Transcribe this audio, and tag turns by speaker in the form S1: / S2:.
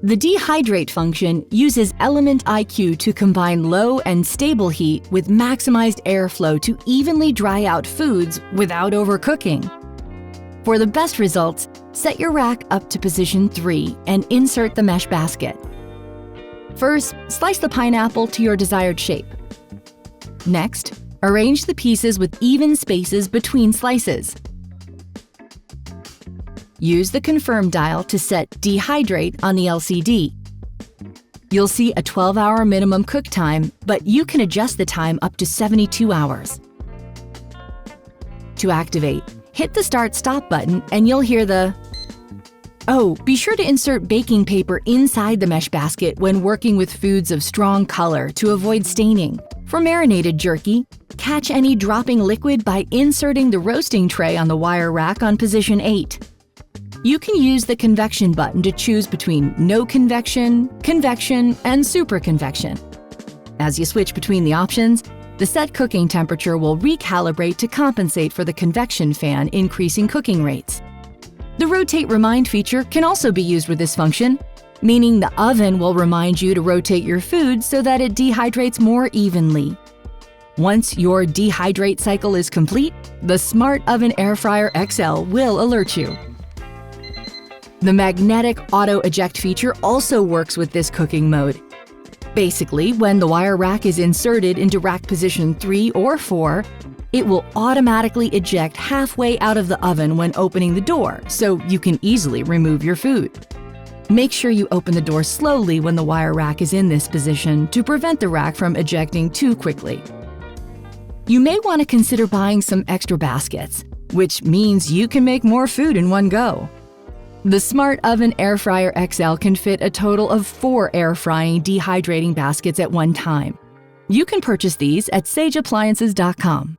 S1: The Dehydrate function uses Element IQ to combine low and stable heat with maximized airflow to evenly dry out foods without overcooking. For the best results, set your rack up to position 3 and insert the mesh basket. First, slice the pineapple to your desired shape. Next, arrange the pieces with even spaces between slices. Use the confirm dial to set Dehydrate on the LCD. You'll see a 12-hour minimum cook time, but you can adjust the time up to 72 hours. To activate, hit the Start/Stop button and you'll hear the "Oh, be sure to insert baking paper inside the mesh basket when working with foods of strong color to avoid staining." For marinated jerky, catch any dropping liquid by inserting the roasting tray on the wire rack on position 8. You can use the convection button to choose between no convection, convection, and super convection. As you switch between the options, the set cooking temperature will recalibrate to compensate for the convection fan increasing cooking rates. The Rotate Remind feature can also be used with this function, meaning the oven will remind you to rotate your food so that it dehydrates more evenly. Once your dehydrate cycle is complete, the Smart Oven Air Fryer XL will alert you. The magnetic auto eject feature also works with this cooking mode. Basically, when the wire rack is inserted into rack position 3 or 4, it will automatically eject halfway out of the oven when opening the door, so you can easily remove your food. Make sure you open the door slowly when the wire rack is in this position to prevent the rack from ejecting too quickly. You may want to consider buying some extra baskets, which means you can make more food in one go. The Smart Oven Air Fryer XL can fit a total of 4 air frying dehydrating baskets at one time. You can purchase these at sageappliances.com.